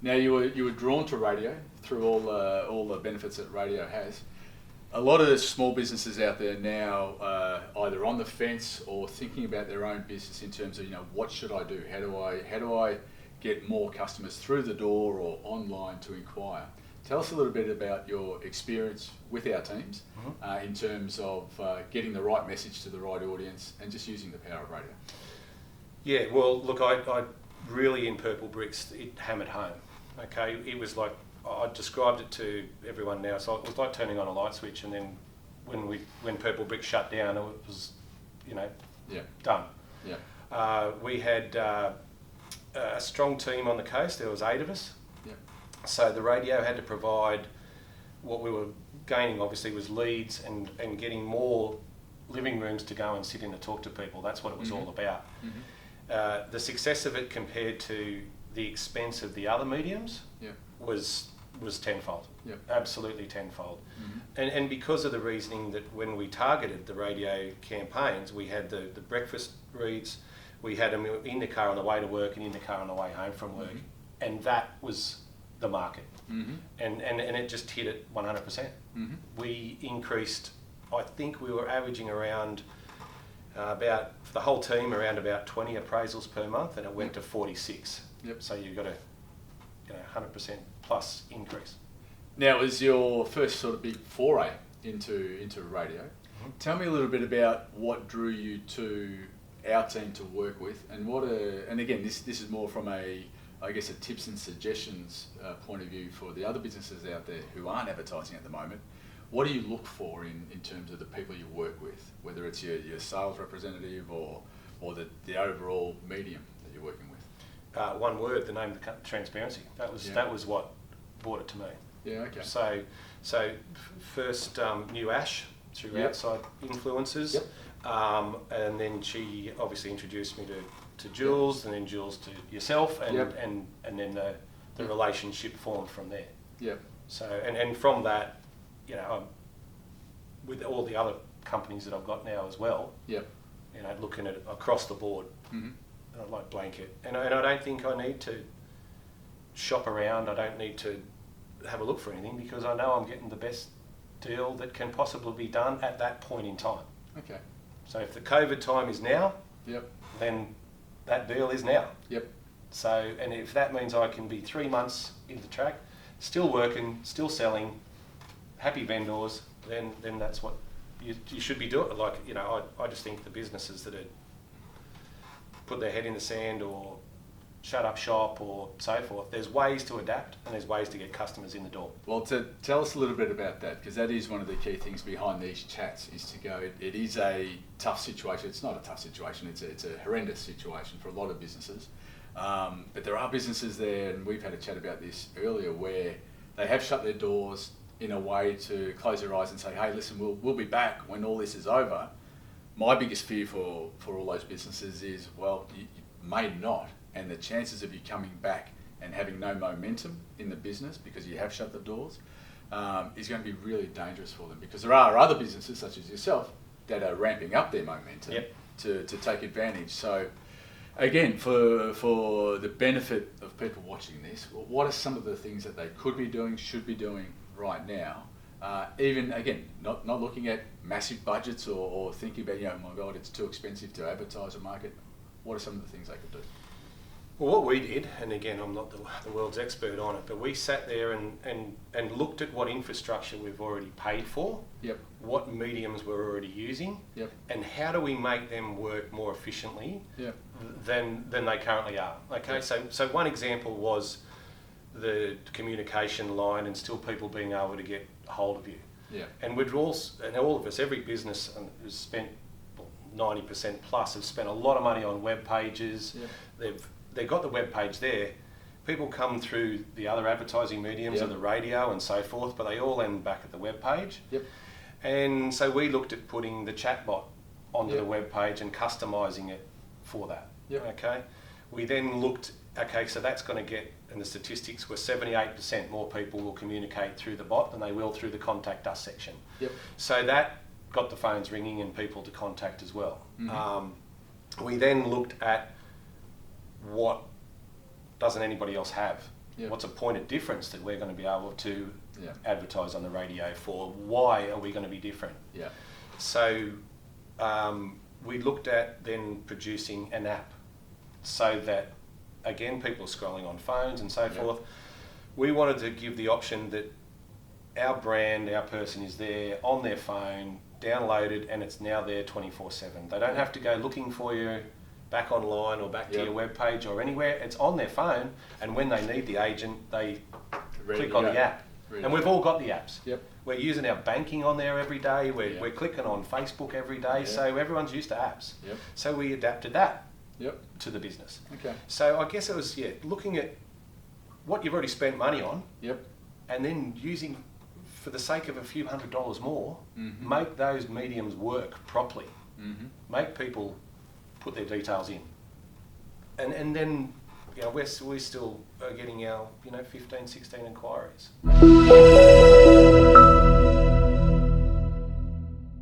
Now you were drawn to radio through all the benefits that radio has. A lot of the small businesses out there now either on the fence or thinking about their own business in terms of, what should I do? How do I get more customers through the door or online to inquire? Tell us a little bit about your experience with our teams in terms of getting the right message to the right audience and just using the power of radio. Yeah, well, look, I really in Purple Bricks, it hammered home. Okay, it was like, I described it to everyone now, so it was like turning on a light switch, and then when Purple Bricks shut down, it was, done. Yeah. We had a strong team on the coast. There was 8 of us. Yeah. So the radio had to provide, what we were gaining obviously was leads and getting more living rooms to go and sit in and talk to people. That's what it was all about. Mm-hmm. The success of it compared to the expense of the other mediums was tenfold. Yep. Absolutely tenfold. Mm-hmm. And because of the reasoning that when we targeted the radio campaigns, we had the breakfast reads, we had them in the car on the way to work and in the car on the way home from work, and that was the market. Mm-hmm. And it just hit it 100%. Mm-hmm. We increased, I think we were averaging around about, for the whole team, around about 20 appraisals per month, and it went to 46. Yep. So you got a 100% plus increase. Now, it was your first sort of big foray into radio. Mm-hmm. Tell me a little bit about what drew you to our team to work with, and and again, this is more from a tips and suggestions point of view for the other businesses out there who aren't advertising at the moment. What do you look for in terms of the people you work with, whether it's your sales representative or the overall medium that you're working with? One word, the name of the company, transparency. That was what brought it to me. Yeah, okay. So first knew Ash through outside influences, and then she obviously introduced me to Jules, and then Jules to yourself, and then the relationship formed from there. Yep. So and from that, with all the other companies that I've got now as well, looking at it across the board, like blanket, and I don't think I need to shop around. I don't need to have a look for anything, because I know I'm getting the best deal that can possibly be done at that point in time. Okay. So if the COVID time is now, then that deal is now. Yep. So, and if that means I can be 3 months into the track, still working, still selling, happy vendors, then that's what you should be doing. Like, I just think the businesses that are put their head in the sand or shut up shop or so forth, there's ways to adapt and there's ways to get customers in the door. Well, to tell us a little bit about that, because that is one of the key things behind these chats, is to go, it is a tough situation. It's not a tough situation, it's a horrendous situation for a lot of businesses. But there are businesses there, and we've had a chat about this earlier, where they have shut their doors in a way to close their eyes and say, hey, listen, we'll be back when all this is over. My biggest fear for all those businesses is, well, you may not, and the chances of you coming back and having no momentum in the business because you have shut the doors is going to be really dangerous for them, because there are other businesses such as yourself that are ramping up their momentum to take advantage. So again, for the benefit of people watching this, what are some of the things that they could be doing, should be doing right now? Even, again, not looking at massive budgets or thinking about, oh my God, it's too expensive to advertise or market. What are some of the things they could do? Well, what we did, and again, I'm not the world's expert on it, but we sat there and looked at what infrastructure we've already paid for, what mediums we're already using, and how do we make them work more efficiently than they currently are. Okay, so one example was the communication line and still people being able to get hold of you. And all of us, every business has spent 90% plus have spent a lot of money on web pages. They've got the web page there. People come through the other advertising mediums of the radio and so forth, but they all end back at the web page. And so we looked at putting the chatbot onto the web page and customizing it for that. Okay. We then looked, so that's going to get, and the statistics were 78% more people will communicate through the bot than they will through the contact us section. So that got the phones ringing and people to contact as well. We then looked at what doesn't anybody else have. Yep. What's a point of difference that we're going to be able to Yeah. advertise on the radio for? Why are we going to be different? Yeah. So we looked at then producing an app so that, again, people are scrolling on phones and so Yep. forth. We wanted to give the option that our brand, our person is there on their phone, downloaded, and it's now there 24/7. They don't have to go looking for you back online or back to Yep. your webpage or anywhere. It's on their phone, and when they need the agent, they Ready click to on go. the app. Ready And to we've go. all got the apps. Yep. We're using our banking on there every day. We're, Yep. we're clicking on Facebook every day. Yep. So everyone's used to apps. Yep. So we adapted that Yep. to the business. Okay. So I guess it was, looking at what you've already spent money on Yep. and then using, for the sake of a few $100s more, Mhm. make those mediums work properly. Mm-hmm. Make people put their details in. And then, we're still getting our, 15, 16 inquiries.